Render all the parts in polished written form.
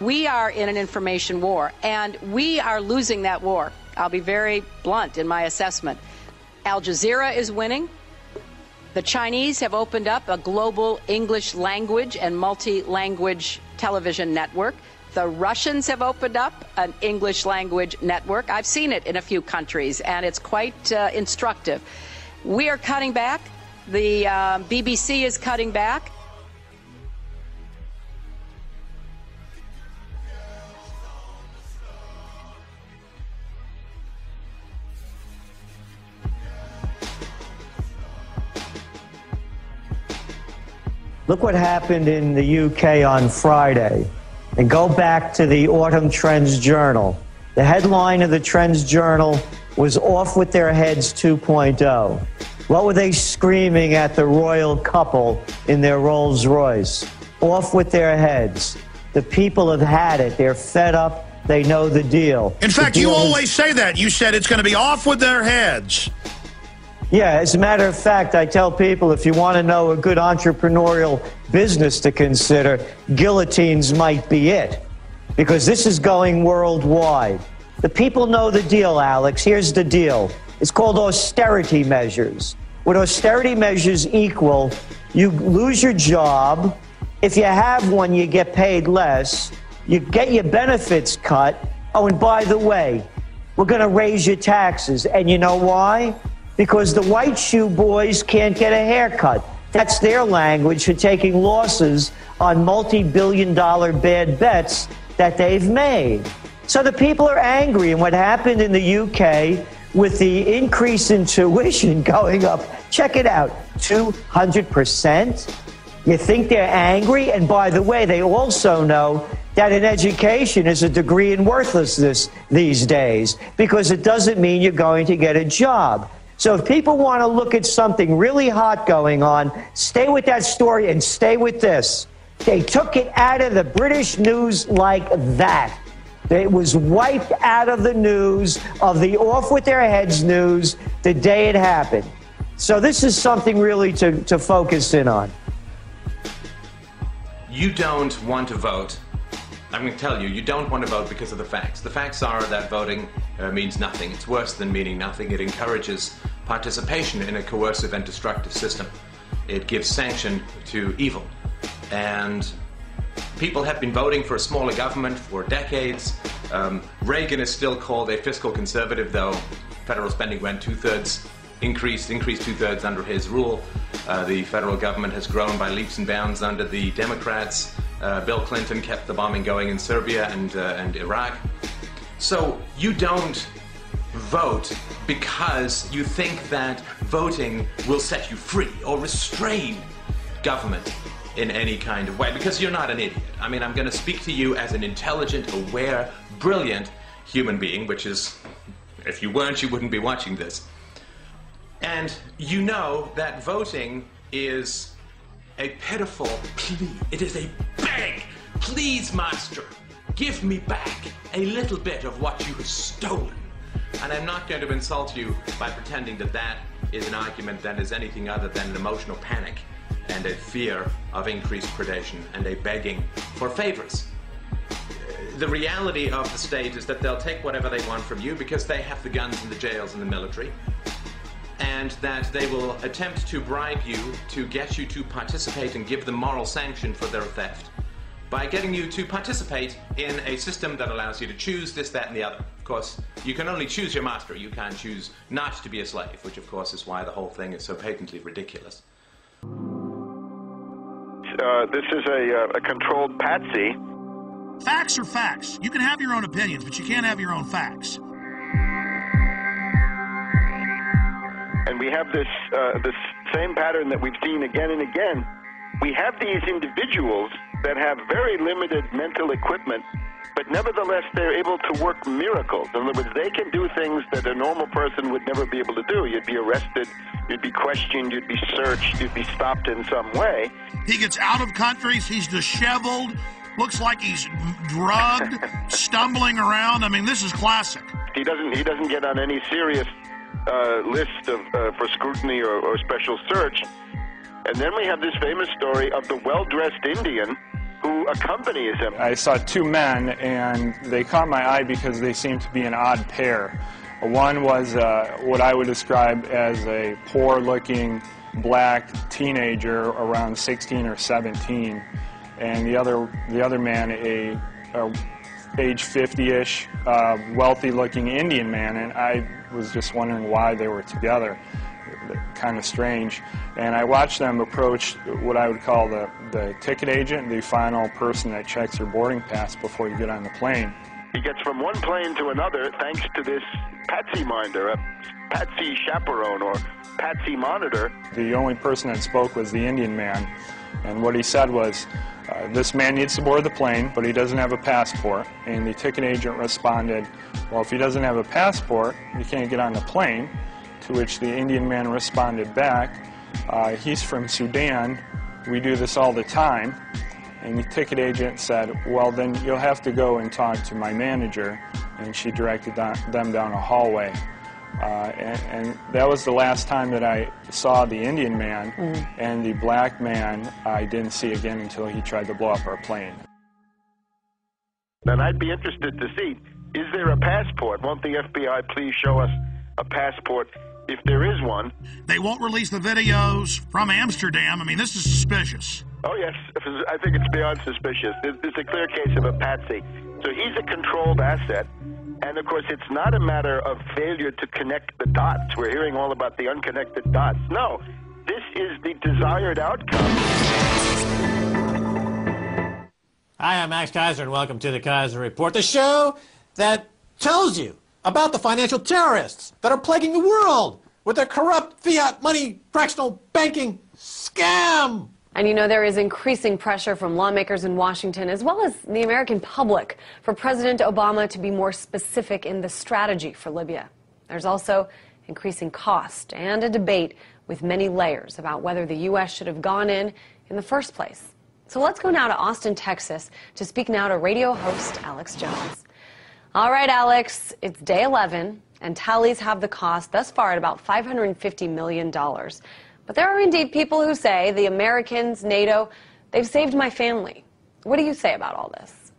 We are in an information war, and we are losing that war. I'll be very blunt in my assessment. Al Jazeera is winning. The Chinese have opened up a global English language and multi-language television network. The Russians have opened up an English language network. I've seen it in a few countries, and it's quite instructive. We are cutting back. The BBC is cutting back. Look what happened in the UK on Friday. And go back to the Autumn Trends Journal. The headline of the Trends Journal was Off with Their Heads 2.0. What were they screaming at the royal couple in their Rolls Royce? Off with their heads. The people have had it. They're fed up. They know the deal. In fact, you always say that. You said it's going to be off with their heads. Yeah, as a matter of fact, I tell people if you want to know a good entrepreneurial business to consider, guillotines might be it. Because this is going worldwide. The people know the deal, Alex. Here's the deal. It's called austerity measures. What austerity measures equal, you lose your job. If you have one, you get paid less. You get your benefits cut. Oh, and by the way, we're going to raise your taxes. And you know why? Because the white shoe boys can't get a haircut. That's their language for taking losses on multi-billion-dollar bad bets that they've made. So the people are angry. And what happened in the UK with the increase in tuition going up, check it out, 200%. You think they're angry? And by the way, they also know that an education is a degree in worthlessness these days because it doesn't mean you're going to get a job. So if people want to look at something really hot going on, stay with that story and stay with this. They took it out of the British news like that. It was wiped out of the news, of the off with their heads news, the day it happened. So this is something really to focus in on. You don't want to vote. I'm going to tell you, you don't want to vote because of the facts. The facts are that voting means nothing. It's worse than meaning nothing. It encourages participation in a coercive and destructive system. It gives sanction to evil. And people have been voting for a smaller government for decades. Reagan is still called a fiscal conservative, though federal spending went increased two-thirds under his rule. The federal government has grown by leaps and bounds under the Democrats. Bill Clinton kept the bombing going in Serbia and Iraq. So you don't vote because you think that voting will set you free or restrain government in any kind of way, because you're not an idiot. I mean, I'm going to speak to you as an intelligent, aware, brilliant human being, which is, if you weren't, you wouldn't be watching this. And you know that voting is a pitiful plea. It is a beg. Please, master, give me back a little bit of what you have stolen. And I'm not going to insult you by pretending that that is an argument that is anything other than an emotional panic and a fear of increased predation and a begging for favors. The reality of the state is that they'll take whatever they want from you because they have the guns and the jails and the military, and that they will attempt to bribe you to get you to participate and give them moral sanction for their theft by getting you to participate in a system that allows you to choose this, that, and the other. Of course, you can only choose your master. You can't choose not to be a slave, which of course is why the whole thing is so patently ridiculous. This is a controlled patsy. Facts are facts. You can have your own opinions, but you can't have your own facts. And we have this same pattern that we've seen again and again. We have these individuals that have very limited mental equipment, but nevertheless they're able to work miracles. In other words, they can do things that a normal person would never be able to do. You'd be arrested, you'd be questioned, you'd be searched, you'd be stopped in some way. He gets out of countries, he's disheveled, looks like he's drugged, stumbling around. I mean, this is classic. He doesn't get on any serious list of for scrutiny or special search. And then we have this famous story of the well-dressed Indian who accompanies him. I saw two men, and they caught my eye because they seemed to be an odd pair. One was what I would describe as a poor-looking black teenager around 16 or 17, and the other man, a age 50-ish, wealthy-looking Indian man, and I was just wondering why they were together. Kind of strange. And I watched them approach what I would call the ticket agent, the final person that checks your boarding pass before you get on the plane. He gets from one plane to another thanks to this Patsy Minder, a Patsy chaperone or Patsy monitor. The only person that spoke was the Indian man, and what he said was, this man needs to board the plane, but he doesn't have a passport. And the ticket agent responded, well, if he doesn't have a passport, he can't get on the plane. To which the Indian man responded back, he's from Sudan, we do this all the time. And the ticket agent said, well, then you'll have to go and talk to my manager. And she directed them down a hallway. And that was the last time that I saw the Indian man, and the black man I didn't see again until he tried to blow up our plane. Then I'd be interested to see, is there a passport? Won't the FBI please show us a passport if there is one? They won't release the videos from Amsterdam. I mean, this is suspicious. Oh, yes. I think it's beyond suspicious. It's a clear case of a patsy. So he's a controlled asset. And, of course, it's not a matter of failure to connect the dots. We're hearing all about the unconnected dots. No, this is the desired outcome. Hi, I'm Max Kaiser, and welcome to the Kaiser Report, the show that tells you about the financial terrorists that are plaguing the world with their corrupt fiat money fractional banking scam. And you know, there is increasing pressure from lawmakers in Washington as well as the American public for President Obama to be more specific in the strategy for Libya. There's also increasing cost and a debate with many layers about whether the U.S. should have gone in the first place. So let's go now to Austin, Texas, to speak now to radio host Alex Jones. All right, Alex, it's day 11, and tallies have the cost thus far at about $550 million. But there are indeed people who say the Americans, NATO, they've saved my family. What do you say about all this?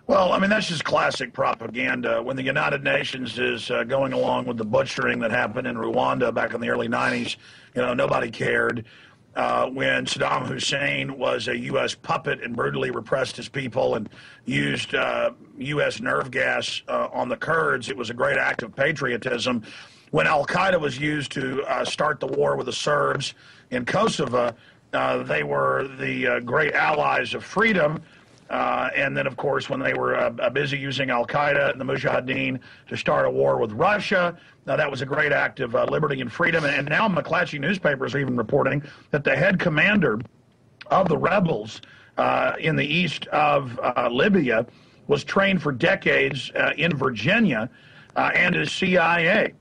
Well, I mean, that's just classic propaganda. When the United Nations is going along with the butchering that happened in Rwanda back in the early 90s, you know, nobody cared. When Saddam Hussein was a U.S. puppet and brutally repressed his people and used U.S. nerve gas on the Kurds, it was a great act of patriotism. When al-Qaeda was used to start the war with the Serbs in Kosovo, they were the great allies of freedom. And then, of course, when they were busy using al-Qaeda and the Mujahideen to start a war with Russia, that was a great act of liberty and freedom. And now McClatchy newspapers are even reporting that the head commander of the rebels in the east of Libya was trained for decades in Virginia and is CIA.